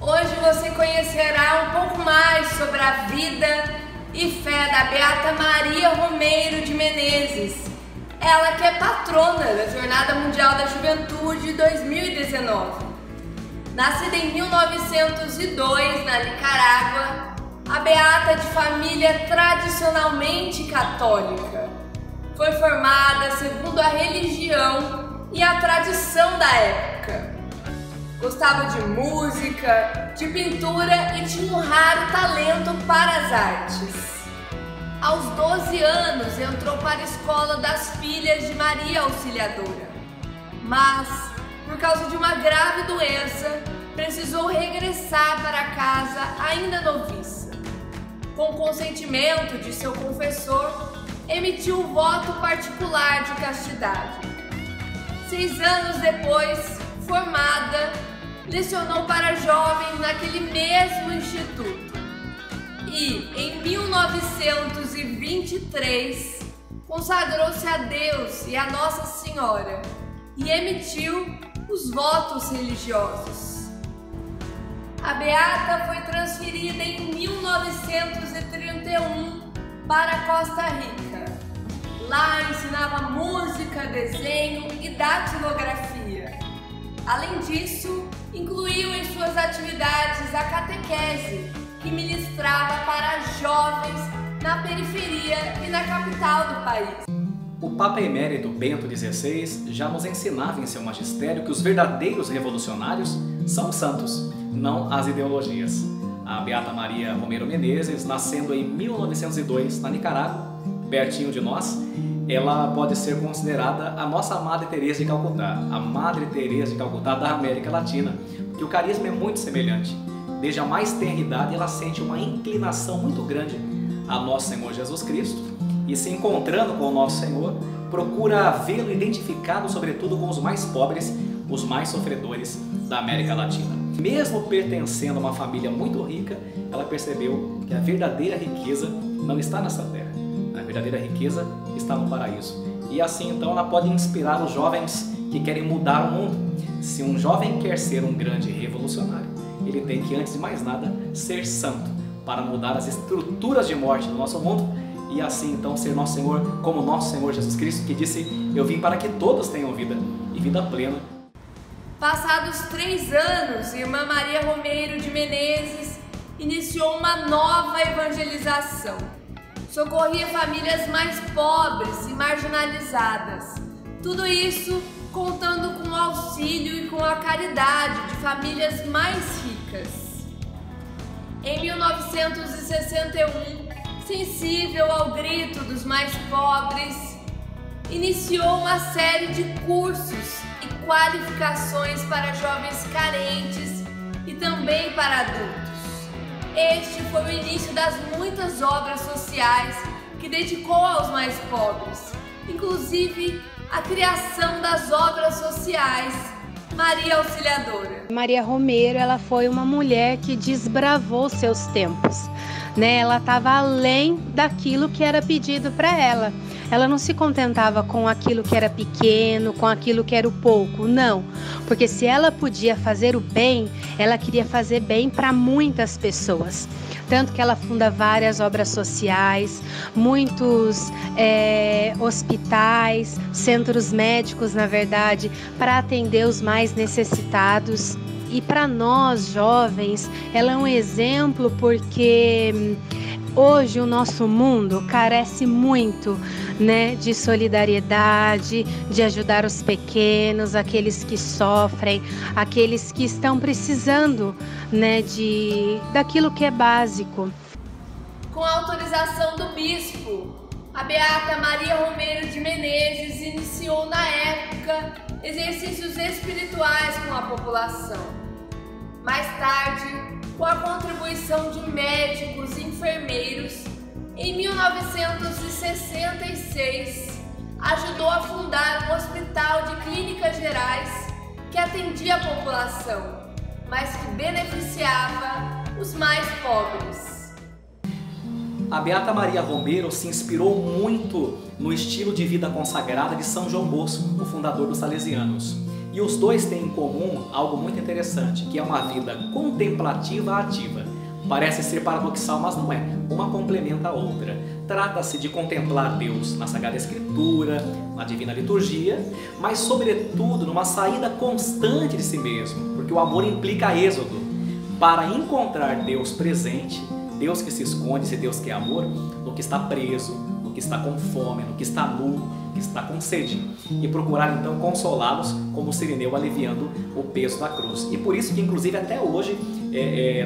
Hoje você conhecerá um pouco mais sobre a vida e fé da Beata Maria Romeiro de Menezes. Ela que é patrona da Jornada Mundial da Juventude 2019. Nascida em 1902 na Nicarágua, a Beata de família tradicionalmente católica. Foi formada segundo a religião e a tradição da época. Gostava de música, de pintura e tinha um raro talento para as artes. Aos 12 anos entrou para a escola das Filhas de Maria Auxiliadora, mas, por causa de uma grave doença, precisou regressar para casa ainda noviça. Com consentimento de seu confessor, emitiu o voto particular de castidade. 6 anos depois, formada, lecionou para jovens naquele mesmo instituto. E, em 1923, consagrou-se a Deus e a Nossa Senhora e emitiu os votos religiosos. A Beata foi transferida em 1931 para Costa Rica. Lá ensinava música, desenho e datilografia. Além disso, incluiu em suas atividades a catequese, que ministrava para jovens na periferia e na capital do país. O Papa Emérito Bento XVI já nos ensinava em seu magistério que os verdadeiros revolucionários são os santos, não as ideologias. A Beata Maria Romeiro Menezes, nascendo em 1902 na Nicarágua, pertinho de nós, ela pode ser considerada a nossa Madre Teresa de Calcutá, a Madre Teresa de Calcutá da América Latina, porque o carisma é muito semelhante. Desde a mais tenra idade, ela sente uma inclinação muito grande a Nosso Senhor Jesus Cristo e, se encontrando com o Nosso Senhor, procura vê-lo identificado, sobretudo, com os mais pobres, os mais sofredores da América Latina. Mesmo pertencendo a uma família muito rica, ela percebeu que a verdadeira riqueza não está nessa terra. A verdadeira riqueza está no paraíso. E assim, então, ela pode inspirar os jovens que querem mudar o mundo. Se um jovem quer ser um grande revolucionário, ele tem que, antes de mais nada, ser santo para mudar as estruturas de morte do nosso mundo e assim, então, ser nosso Senhor como nosso Senhor Jesus Cristo, que disse: eu vim para que todos tenham vida e vida plena. Passados 3 anos, irmã Maria Romeiro de Menezes iniciou uma nova evangelização. Socorria famílias mais pobres e marginalizadas. Tudo isso contando com o auxílio e com a caridade de famílias mais ricas. Em 1961, sensível ao grito dos mais pobres, iniciou uma série de cursos e qualificações para jovens carentes e também para adultos. Este foi o início das muitas obras sociais que dedicou aos mais pobres, inclusive a criação das obras sociais Maria Auxiliadora. Maria Romeiro, ela foi uma mulher que desbravou seus tempos, né? Ela estava além daquilo que era pedido para ela. Ela não se contentava com aquilo que era pequeno, com aquilo que era o pouco, não. Porque se ela podia fazer o bem, ela queria fazer bem para muitas pessoas. Tanto que ela funda várias obras sociais, muitos hospitais, centros médicos, na verdade, para atender os mais necessitados. E para nós, jovens, ela é um exemplo porque hoje o nosso mundo carece muito, né, de solidariedade, de ajudar os pequenos, aqueles que sofrem, aqueles que estão precisando, né, daquilo que é básico. Com a autorização do bispo, a Beata Maria Romeiro de Menezes iniciou na época exercícios espirituais com a população. Mais tarde, com a contribuição de médicos e enfermeiros, em 1966, ajudou a fundar um hospital de clínicas gerais que atendia a população, mas que beneficiava os mais pobres. A Beata Maria Romeiro se inspirou muito no estilo de vida consagrada de São João Bosco, o fundador dos Salesianos. E os dois têm em comum algo muito interessante, que é uma vida contemplativa ativa. Parece ser paradoxal, mas não é. Uma complementa a outra. Trata-se de contemplar Deus na Sagrada Escritura, na Divina Liturgia, mas sobretudo numa saída constante de si mesmo, porque o amor implica êxodo. Para encontrar Deus presente, Deus que se esconde, esse Deus que é amor, no que está preso, no que está com fome, no que está nu, no que está com sede, e procurar então consolá-los como Cirineu aliviando o peso da cruz. E por isso que inclusive até hoje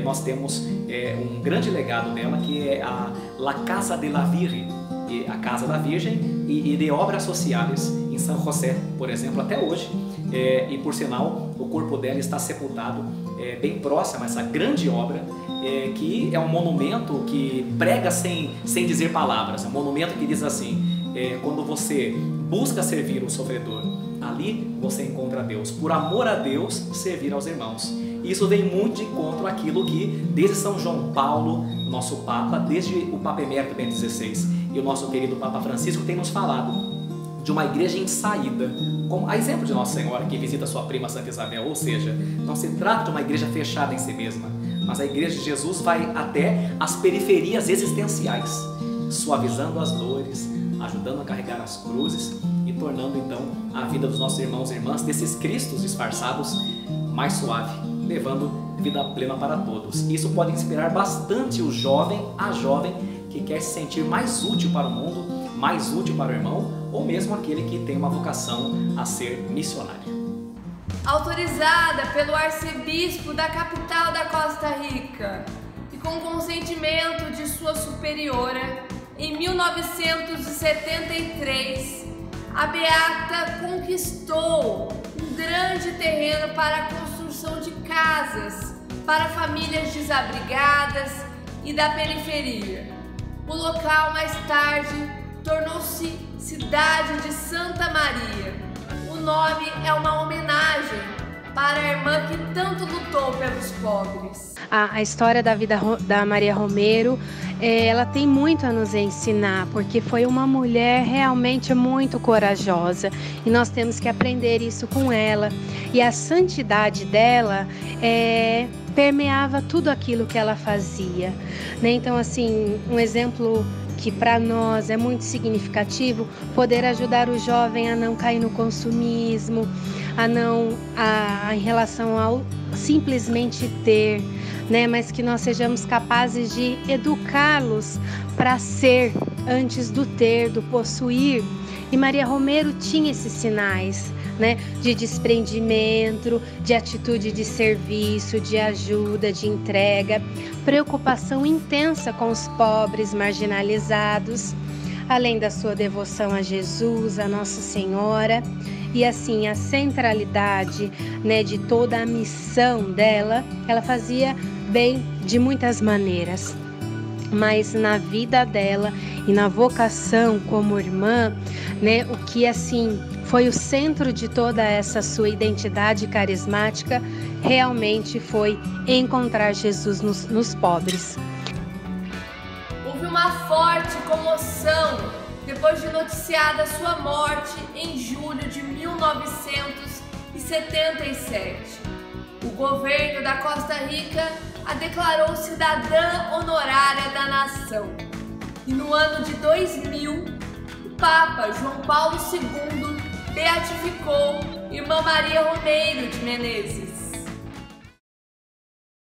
nós temos um grande legado dela, que é a La Casa de la Virgen, a Casa da Virgem, e de obras sociais em São José, por exemplo, até hoje. E por sinal, o corpo dela está sepultado bem próximo a essa grande obra, que é um monumento que prega sem dizer palavras. É um monumento que diz assim: quando você busca servir o sofredor, ali você encontra Deus. Por amor a Deus, servir aos irmãos. Isso vem muito de encontro àquilo que, desde São João Paulo, nosso Papa, desde o Papa Emérito Bento XVI e o nosso querido Papa Francisco, tem nos falado de uma igreja em saída, como a exemplo de Nossa Senhora que visita sua prima Santa Isabel. Ou seja, não se trata de uma igreja fechada em si mesma, mas a igreja de Jesus vai até as periferias existenciais, suavizando as dores, ajudando a carregar as cruzes e tornando então a vida dos nossos irmãos e irmãs, desses cristos disfarçados, mais suave, levando vida plena para todos. Isso pode inspirar bastante o jovem, a jovem que quer se sentir mais útil para o mundo, mais útil para o irmão, ou mesmo aquele que tem uma vocação a ser missionário. Autorizada pelo arcebispo da capital da Costa Rica e com consentimento de sua superiora, em 1973, a Beata conquistou um grande terreno para a construção de casas para famílias desabrigadas e da periferia. O local mais tarde tornou-se Cidade de Santa Maria. O nome é uma homenagem para a irmã que tanto lutou pelos pobres. A história da vida da Maria Romero, ela tem muito a nos ensinar, porque foi uma mulher realmente muito corajosa e nós temos que aprender isso com ela. E a santidade dela permeava tudo aquilo que ela fazia, né? Então, assim, um exemplo que para nós é muito significativo, poder ajudar o jovem a não cair no consumismo, em relação ao simplesmente ter, né? Mas que nós sejamos capazes de educá-los para ser antes do ter, do possuir. E Maria Romero tinha esses sinais, né? De desprendimento, de atitude de serviço, de ajuda, de entrega, preocupação intensa com os pobres, marginalizados, além da sua devoção a Jesus, a Nossa Senhora, e assim a centralidade, né, de toda a missão dela. Ela fazia bem de muitas maneiras, mas na vida dela e na vocação como irmã, né, o que assim foi o centro de toda essa sua identidade carismática, realmente foi encontrar Jesus nos pobres. Houve uma forte comoção depois de noticiada sua morte em julho de 1977. O governo da Costa Rica a declarou cidadã honorária da nação. E no ano de 2000, o Papa João Paulo II beatificou Irmã Maria Romeiro de Menezes.